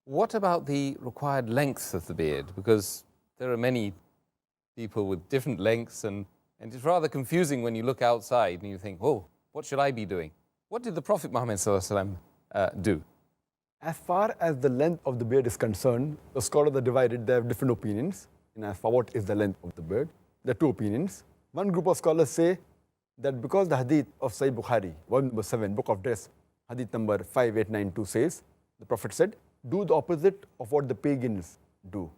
What about the required length of the beard? Because there are many people with different lengths, and it's rather confusing when you look outside and you think, oh, what should I be doing? What did the Prophet Muhammad do? As far as the length of the beard is concerned, the scholars are divided. They have different opinions. And as for what is the length of the beard, there are two opinions. One group of scholars say that because the hadith of Sahih Bukhari, volume number 7, book of dress, hadith number 5892 says, the Prophet said, do the opposite of what the pagans do.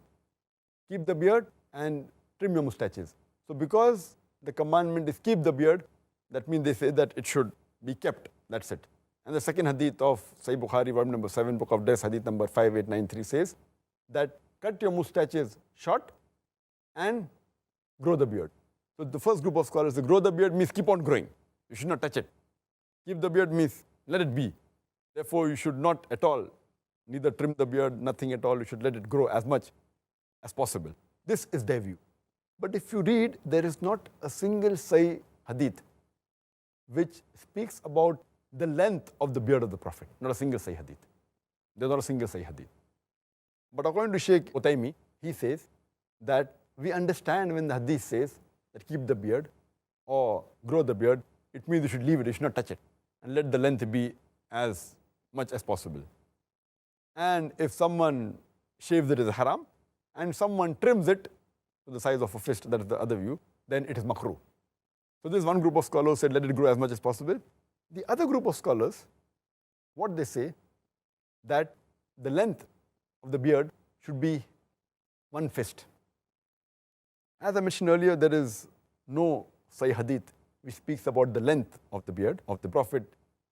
Keep the beard and trim your mustaches. So because the commandment is keep the beard, that means they say that it should be kept. That's it. And the second hadith of Sahih Bukhari, volume number 7, book of dress, hadith number 5893 says that cut your mustaches short and grow the beard. So the first group of scholars say grow the beard means keep on growing. You should not touch it. Keep the beard means let it be. Therefore, you should not at all, neither trim the beard, nothing at all. You should let it grow as much as possible. This is their view. But if you read, there is not a single Sahih hadith which speaks about the length of the beard of the Prophet. Not a single Sahih hadith. There is not a single Sahih hadith. But according to Sheikh Utaymi, he says that we understand when the hadith says that keep the beard or grow the beard, it means you should leave it, you should not touch it, and let the length be as much as possible. And if someone shaves it, it is haram, and someone trims it to the size of a fist, that is the other view, then it is makruh. So this one group of scholars said let it grow as much as possible. The other group of scholars, what they say, that the length of the beard should be one fist. As I mentioned earlier, there is no Sahih hadith which speaks about the length of the beard of the Prophet.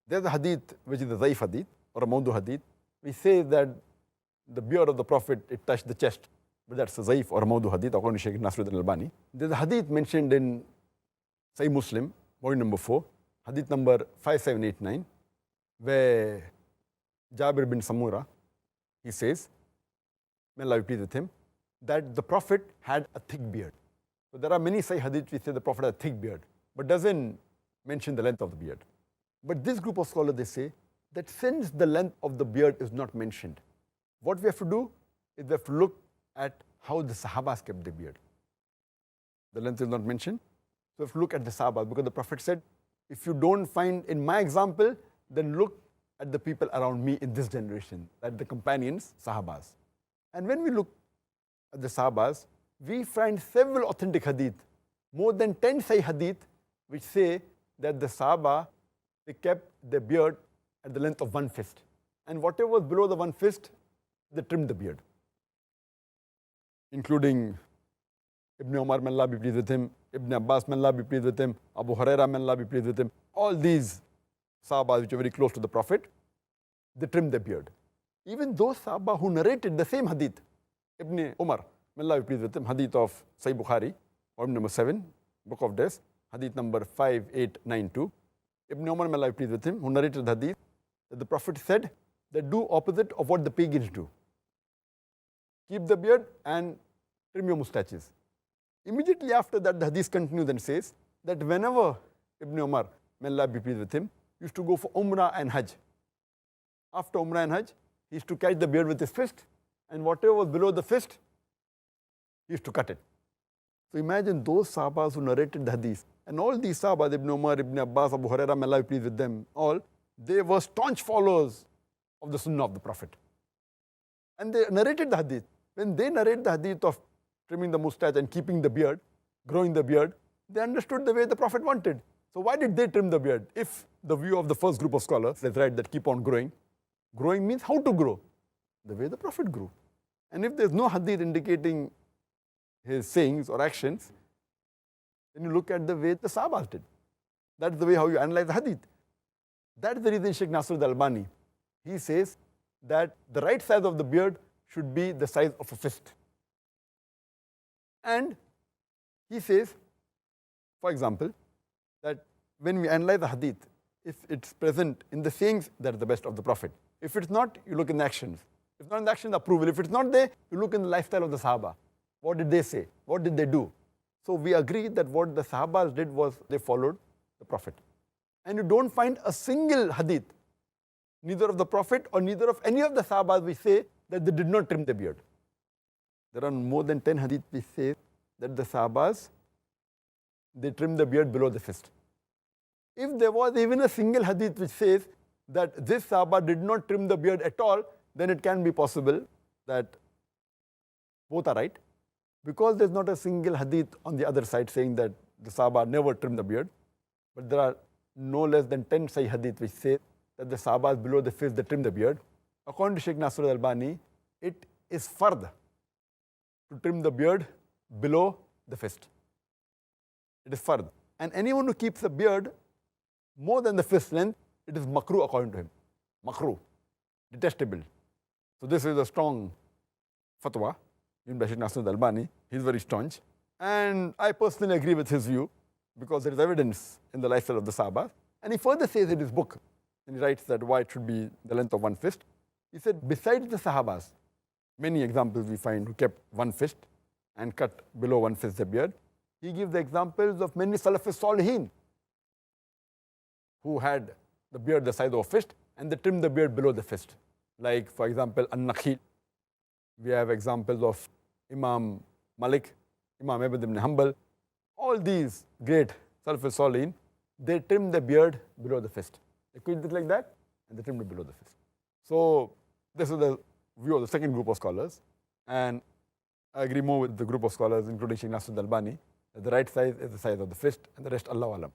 There is a hadith which is a Zaif hadith or a Mawdu hadith. We say that the beard of the Prophet, it touched the chest, but that's a Zaif or a Mawdu hadith according to Shaykh Nasruddin Albani. There is a hadith mentioned in Sahih Muslim, volume number 4, hadith number 5789, where Jabir bin Samura, he says, may Allah be pleased with him, that the Prophet had a thick beard. So there are many Sahih hadith which say the Prophet had a thick beard, but doesn't mention the length of the beard. But this group of scholars, they say that since the length of the beard is not mentioned, what we have to do is we have to look at how the Sahabas kept the beard. The length is not mentioned, so we have to look at the Sahabas, because the Prophet said, if you don't find in my example, then look at the people around me in this generation, at the companions, Sahabas. And when we look at the Sahabas, we find several authentic hadith, more than 10 Sahih hadith, which say that the Sahaba, they kept their beard at the length of one fist. And whatever was below the one fist, they trimmed the beard. Including Ibn Umar, may Allah be pleased with him, Ibn Abbas, may Allah be pleased with him, Abu Huraira, may Allah be pleased with him. All these Sahabas which are very close to the Prophet, they trimmed their beard. Even those Sahaba who narrated the same hadith, Ibn Umar, may Allah be pleased with him, hadith of Sahih Bukhari, volume number 7, book of dress, hadith number 5892. Ibn Umar, may Allah be pleased with him, who narrated the hadith, that the Prophet said that do opposite of what the pagans do. Keep the beard and trim your mustaches. Immediately after that, the hadith continues and says that whenever Ibn Umar, may Allah be pleased with him, used to go for Umrah and Hajj. After Umrah and Hajj, he used to catch the beard with his fist, and whatever was below the fist, he used to cut it. So imagine those Sahabas who narrated the hadith, and all these Sahabas, Ibn Umar, Ibn Abbas, Abu Huraira, may Allah be pleased with them all, they were staunch followers of the Sunnah of the Prophet. And they narrated the hadith. When they narrate the hadith of trimming the mustache and keeping the beard, growing the beard, they understood the way the Prophet wanted. So why did they trim the beard? If the view of the first group of scholars is right, that keep on growing, growing means how to grow? The way the Prophet grew. And if there's no hadith indicating his sayings or actions, then you look at the way the Sahabas did. That's the way how you analyze the hadith. That's the reason Shaykh Nasruddin Albani, he says that the right size of the beard should be the size of a fist. And he says, for example, that when we analyze the hadith, if it's present in the sayings, that is the best of the Prophet. If it's not, you look in the actions. If not in the actions, approval. If it's not there, you look in the lifestyle of the Sahaba. What did they say? What did they do? So we agree that what the Sahabas did was they followed the Prophet. And you don't find a single hadith, neither of the Prophet or neither of any of the Sahabas, which say that they did not trim the beard. There are more than 10 hadith which say that the Sahabas, they trim the beard below the fist. If there was even a single hadith which says that this Sahaba did not trim the beard at all, then it can be possible that both are right. Because there's not a single hadith on the other side saying that the Sahaba never trim the beard, but there are no less than 10 Sahih hadith which say that the Sahabas below the fist, they trim the beard. According to Sheikh Nasr al-Albani, it is fard to trim the beard below the fist. It is fard. And anyone who keeps a beard more than the fist length, it is makruh according to him. Makruh, detestable. So this is a strong fatwa given by Sheikh Nasr al-Albani. He's very staunch. And I personally agree with his view because there is evidence in the lifestyle of the Sahaba. And he further says in his book, and he writes that why it should be the length of one fist. He said, besides the Sahabas, many examples we find who kept one fist and cut below one fist the beard. He gives the examples of many Salafis Salihin who had the beard the size of a fist and they trimmed the beard below the fist. Like, for example, An-Nakhil. We have examples of Imam Malik, Imam Ahmad ibn Hanbal. All these great Salafis Salihin, they trimmed the beard below the fist. They quit it like that and they trimmed it below the fist. So this is the view of the second group of scholars. And I agree more with the group of scholars, including Sheikh Nasr al-Albani, that the right size is the size of the fist and the rest, Allahu Alam.